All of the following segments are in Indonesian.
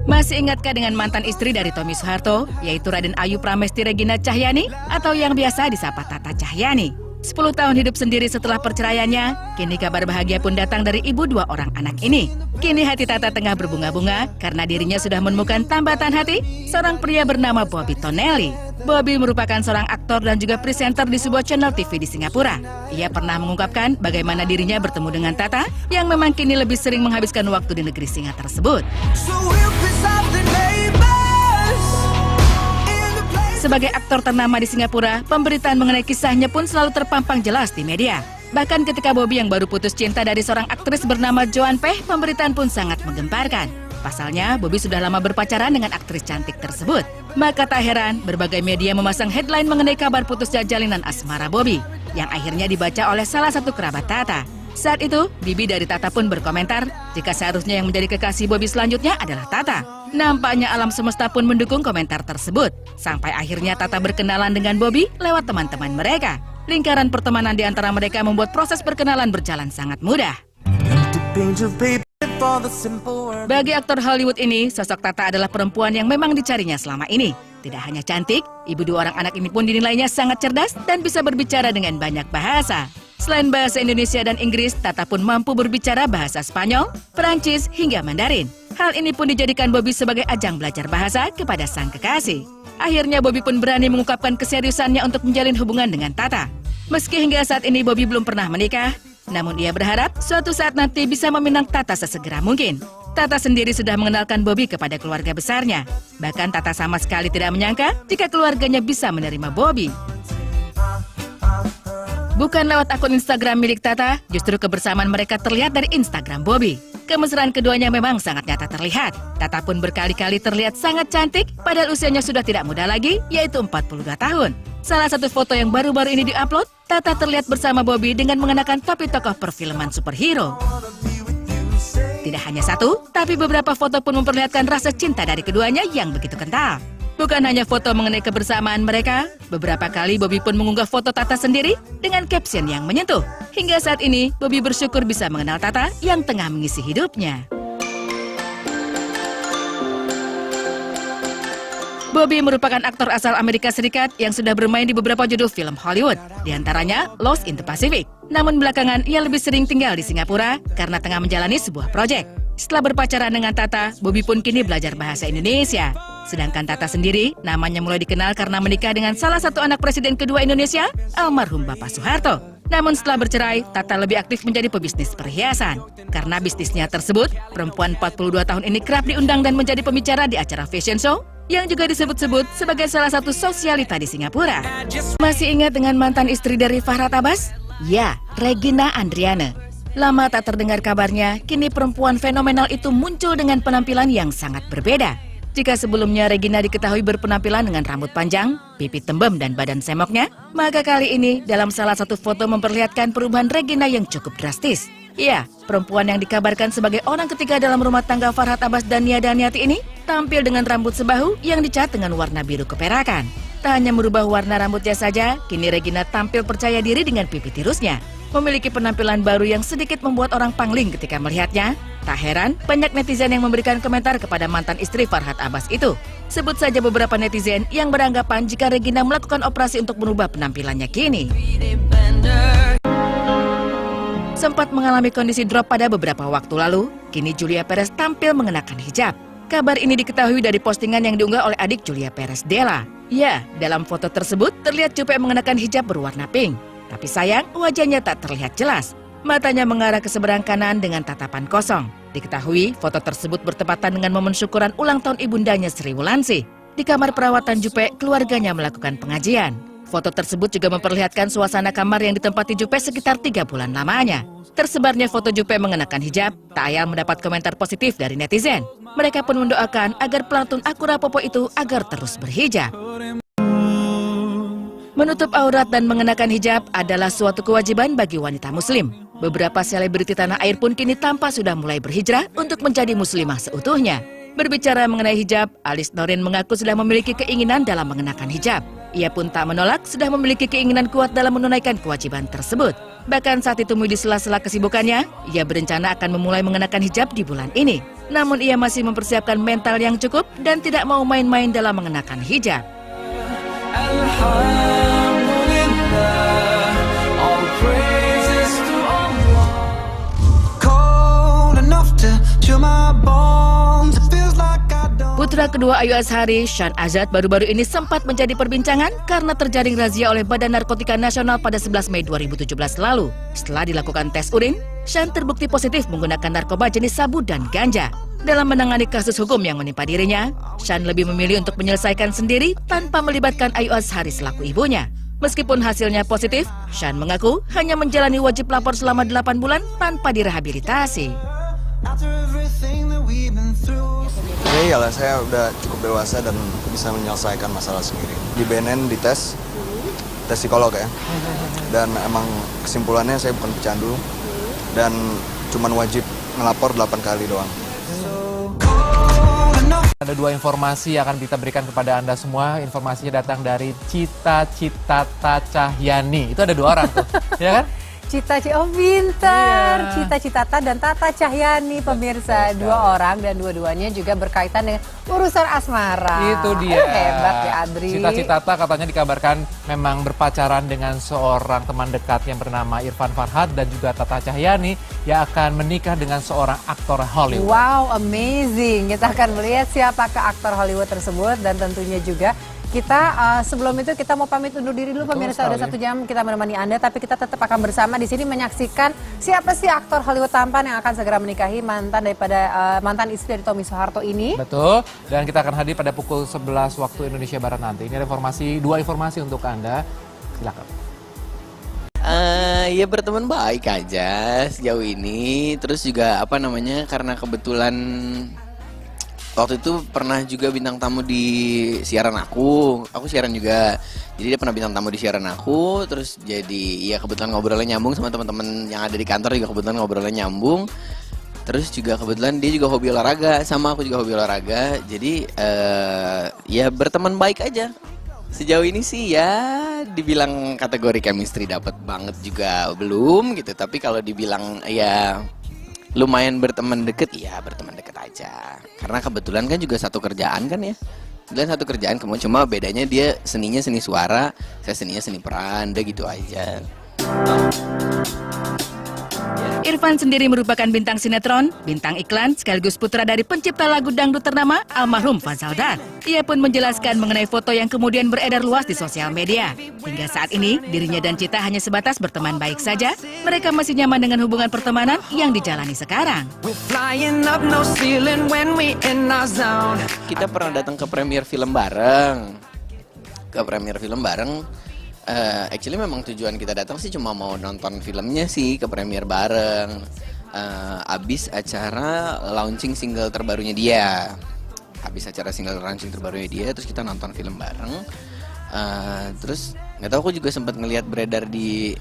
Masih ingatkah dengan mantan istri dari Tommy Soeharto, yaitu Raden Ayu Pramesti Regina Cahyani atau yang biasa disapa Tata Cahyani? 10 tahun hidup sendiri setelah perceraiannya, kini kabar bahagia pun datang dari ibu 2 orang anak ini. Kini hati Tata tengah berbunga-bunga karena dirinya sudah menemukan tambatan hati, seorang pria bernama Bobby Tonelli. Bobby merupakan seorang aktor dan juga presenter di sebuah channel TV di Singapura. Ia pernah mengungkapkan bagaimana dirinya bertemu dengan Tata, yang memang kini lebih sering menghabiskan waktu di negeri singa tersebut. Sebagai aktor ternama di Singapura, pemberitaan mengenai kisahnya pun selalu terpampang jelas di media. Bahkan ketika Bobby yang baru putus cinta dari seorang aktris bernama Joan Peh, pemberitaan pun sangat menggemparkan. Pasalnya, Bobby sudah lama berpacaran dengan aktris cantik tersebut. Maka tak heran, berbagai media memasang headline mengenai kabar putusnya jalinan asmara Bobby, yang akhirnya dibaca oleh salah satu kerabat Tata. Saat itu, bibi dari Tata pun berkomentar, jika seharusnya yang menjadi kekasih Bobby selanjutnya adalah Tata. Nampaknya alam semesta pun mendukung komentar tersebut. Sampai akhirnya Tata berkenalan dengan Bobby lewat teman-teman mereka. Lingkaran pertemanan di antara mereka membuat proses perkenalan berjalan sangat mudah. Bagi aktor Hollywood ini, sosok Tata adalah perempuan yang memang dicarinya selama ini. Tidak hanya cantik, ibu 2 orang anak ini pun dinilainya sangat cerdas dan bisa berbicara dengan banyak bahasa. Selain bahasa Indonesia dan Inggris, Tata pun mampu berbicara bahasa Spanyol, Perancis, hingga Mandarin. Hal ini pun dijadikan Bobby sebagai ajang belajar bahasa kepada sang kekasih. Akhirnya Bobby pun berani mengungkapkan keseriusannya untuk menjalin hubungan dengan Tata. Meski hingga saat ini Bobby belum pernah menikah, namun ia berharap suatu saat nanti bisa meminang Tata sesegera mungkin. Tata sendiri sudah mengenalkan Bobby kepada keluarga besarnya. Bahkan Tata sama sekali tidak menyangka jika keluarganya bisa menerima Bobby. Bukan lewat akun Instagram milik Tata, justru kebersamaan mereka terlihat dari Instagram Bobby. Kemesraan keduanya memang sangat nyata terlihat. Tata pun berkali-kali terlihat sangat cantik, padahal usianya sudah tidak muda lagi, yaitu 42 tahun. Salah satu foto yang baru-baru ini diupload, Tata terlihat bersama Bobby dengan mengenakan topi tokoh perfilman superhero. Tidak hanya satu, tapi beberapa foto pun memperlihatkan rasa cinta dari keduanya yang begitu kental. Bukan hanya foto mengenai kebersamaan mereka, beberapa kali Bobby pun mengunggah foto Tata sendiri dengan caption yang menyentuh. Hingga saat ini, Bobby bersyukur bisa mengenal Tata yang tengah mengisi hidupnya. Bobby merupakan aktor asal Amerika Serikat yang sudah bermain di beberapa judul film Hollywood, diantaranya Lost in the Pacific. Namun belakangan ia lebih sering tinggal di Singapura karena tengah menjalani sebuah proyek. Setelah berpacaran dengan Tata, Bobby pun kini belajar bahasa Indonesia. Sedangkan Tata sendiri, namanya mulai dikenal karena menikah dengan salah satu anak presiden kedua Indonesia, almarhum Bapak Soeharto. Namun setelah bercerai, Tata lebih aktif menjadi pebisnis perhiasan. Karena bisnisnya tersebut, perempuan 42 tahun ini kerap diundang dan menjadi pembicara di acara fashion show, yang juga disebut-sebut sebagai salah satu sosialita di Singapura. Masih ingat dengan mantan istri dari Farhad Abbas? Ya, Regina Andriane. Lama tak terdengar kabarnya, kini perempuan fenomenal itu muncul dengan penampilan yang sangat berbeda. Jika sebelumnya Regina diketahui berpenampilan dengan rambut panjang, pipi tembem dan badan semoknya, maka kali ini dalam salah satu foto memperlihatkan perubahan Regina yang cukup drastis. Ya, perempuan yang dikabarkan sebagai orang ketiga dalam rumah tangga Farhad Abbas dan Nia Daniati ini tampil dengan rambut sebahu yang dicat dengan warna biru keperakan. Tak hanya merubah warna rambutnya saja, kini Regina tampil percaya diri dengan pipi tirusnya. Memiliki penampilan baru yang sedikit membuat orang pangling ketika melihatnya. Tak heran, banyak netizen yang memberikan komentar kepada mantan istri Farhad Abbas itu. Sebut saja beberapa netizen yang beranggapan jika Regina melakukan operasi untuk merubah penampilannya kini. Sempat mengalami kondisi drop pada beberapa waktu lalu, kini Julia Perez tampil mengenakan hijab. Kabar ini diketahui dari postingan yang diunggah oleh adik Julia Perez, Della. Ya, dalam foto tersebut terlihat Jupe mengenakan hijab berwarna pink. Tapi sayang, wajahnya tak terlihat jelas. Matanya mengarah ke seberang kanan dengan tatapan kosong. Diketahui, foto tersebut bertepatan dengan momen syukuran ulang tahun ibundanya Sri Wulandsi. Di kamar perawatan Jupe, keluarganya melakukan pengajian. Foto tersebut juga memperlihatkan suasana kamar yang ditempati Jupe sekitar 3 bulan lamanya. Tersebarnya foto Jupe mengenakan hijab, tak ayal mendapat komentar positif dari netizen. Mereka pun mendoakan agar pelantun Akura Popo itu agar terus berhijab. Menutup aurat dan mengenakan hijab adalah suatu kewajiban bagi wanita muslim. Beberapa selebriti tanah air pun kini tampak sudah mulai berhijrah untuk menjadi muslimah seutuhnya. Berbicara mengenai hijab, Alice Norin mengaku sudah memiliki keinginan dalam mengenakan hijab. Ia pun tak menolak sudah memiliki keinginan kuat dalam menunaikan kewajiban tersebut. Bahkan saat ditemui di sela-sela kesibukannya, ia berencana akan memulai mengenakan hijab di bulan ini. Namun ia masih mempersiapkan mental yang cukup dan tidak mau main-main dalam mengenakan hijab. Putra kedua Ayu Azhari, Shan Azad, baru-baru ini sempat menjadi perbincangan karena terjaring razia oleh Badan Narkotika Nasional pada 11 Mei 2017 lalu. Setelah dilakukan tes urin, Shan terbukti positif menggunakan narkoba jenis sabu dan ganja. Dalam menangani kasus hukum yang menimpa dirinya, Shan lebih memilih untuk menyelesaikan sendiri tanpa melibatkan Ayu Azhari selaku ibunya. Meskipun hasilnya positif, Shan mengaku hanya menjalani wajib lapor selama 8 bulan tanpa direhabilitasi. Ya iyalah, saya udah cukup dewasa dan bisa menyelesaikan masalah sendiri. Di BNN dites, tes psikolog ya. Dan emang kesimpulannya saya bukan pecandu dan cuman wajib ngelapor 8 kali doang. Ada 2 informasi yang akan kita berikan kepada Anda semua. Informasinya datang dari Cita Citata Cahyani. Itu ada 2 orang tuh, ya kan? Oh pintar, Cita Citata dan Tata Cahyani pemirsa, 2 orang dan dua-duanya juga berkaitan dengan urusan asmara. Itu dia. Hebat ya Adri. Cita Citata katanya dikabarkan memang berpacaran dengan seorang teman dekat yang bernama Irfan Farhad, dan juga Tata Cahyani yang akan menikah dengan seorang aktor Hollywood. Wow, amazing. Kita akan melihat siapakah aktor Hollywood tersebut, dan tentunya juga kita sebelum itu kita mau pamit undur diri dulu pemirsa. Udah 1 jam kita menemani Anda, tapi kita tetap akan bersama di sini menyaksikan siapa sih aktor Hollywood tampan yang akan segera menikahi mantan istri dari Tommy Soeharto ini. Betul, dan kita akan hadir pada pukul 11 waktu Indonesia Barat nanti. Ini ada 2 informasi untuk Anda. Silakan. Ya berteman baik aja sejauh ini. Terus juga karena kebetulan waktu itu pernah juga bintang tamu di siaran aku siaran juga. Jadi dia pernah bintang tamu di siaran aku, terus jadi ya kebetulan ngobrolnya nyambung sama teman-teman yang ada di kantor, juga kebetulan ngobrolnya nyambung. Terus juga kebetulan dia juga hobi olahraga, sama aku juga hobi olahraga. Jadi ya berteman baik aja. Sejauh ini sih ya dibilang kategori chemistry dapat banget juga belum gitu, tapi kalau dibilang ya lumayan berteman deket, ya berteman deket aja. Karena kebetulan kan juga satu kerjaan kan ya. Dan satu kerjaan, cuma bedanya dia seninya seni suara, saya seninya seni peran, udah gitu aja. Irfan sendiri merupakan bintang sinetron, bintang iklan, sekaligus putra dari pencipta lagu dangdut ternama almarhum Faisal Dan. Ia pun menjelaskan mengenai foto yang kemudian beredar luas di sosial media. Hingga saat ini, dirinya dan Cita hanya sebatas berteman baik saja. Mereka masih nyaman dengan hubungan pertemanan yang dijalani sekarang. Kita pernah datang ke premier film bareng. Actually memang tujuan kita datang sih cuma mau nonton filmnya sih, ke premier bareng. Abis acara launching single terbarunya dia. Terus kita nonton film bareng. Terus nggak tahu, aku juga sempat ngelihat beredar di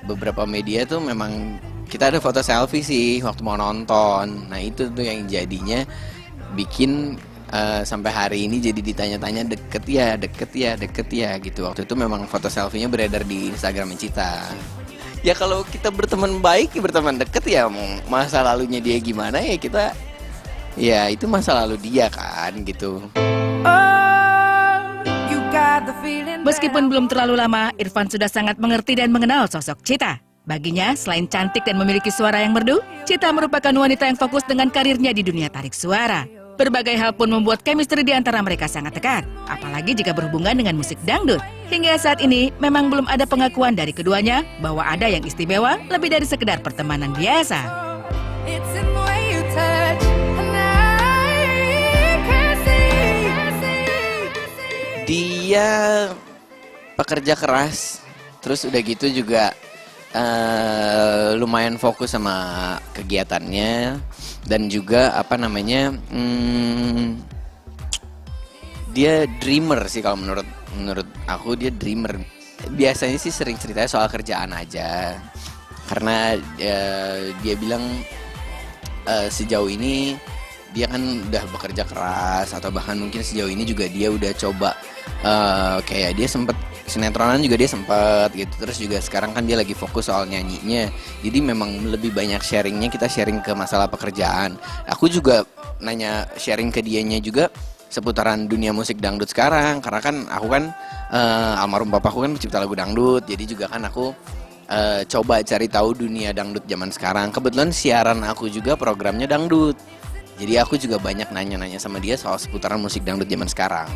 beberapa media tuh memang kita ada foto selfie sih waktu mau nonton. Nah itu tuh yang jadinya bikin sampai hari ini jadi ditanya-tanya deket ya gitu. Waktu itu memang foto selfie-nya beredar di Instagram Cita. Ya kalau kita berteman baik, berteman deket ya, masa lalunya dia gimana ya kita, ya itu masa lalu dia kan gitu. Meskipun belum terlalu lama, Irfan sudah sangat mengerti dan mengenal sosok Cita. Baginya, selain cantik dan memiliki suara yang merdu, Cita merupakan wanita yang fokus dengan karirnya di dunia tarik suara. Berbagai hal pun membuat chemistry di antara mereka sangat dekat, apalagi jika berhubungan dengan musik dangdut. Hingga saat ini, memang belum ada pengakuan dari keduanya bahwa ada yang istimewa lebih dari sekedar pertemanan biasa. Dia pekerja keras, terus udah gitu juga lumayan fokus sama kegiatannya. Dan juga dia dreamer sih, kalau menurut aku dia dreamer. Biasanya sih sering ceritanya soal kerjaan aja, karena dia bilang sejauh ini dia kan udah bekerja keras, atau bahkan mungkin sejauh ini juga dia udah coba kayak dia sempet sinetronan juga dia sempet gitu. Terus juga sekarang kan dia lagi fokus soal nyanyinya. Jadi memang lebih banyak sharingnya, kita sharing ke masalah pekerjaan. Aku juga nanya sharing ke dianya juga seputaran dunia musik dangdut sekarang, karena kan aku kan almarhum papaku kan pencipta lagu dangdut, jadi juga kan aku coba cari tahu dunia dangdut zaman sekarang. Kebetulan siaran aku juga programnya dangdut, jadi aku juga banyak nanya-nanya sama dia soal seputaran musik dangdut zaman sekarang.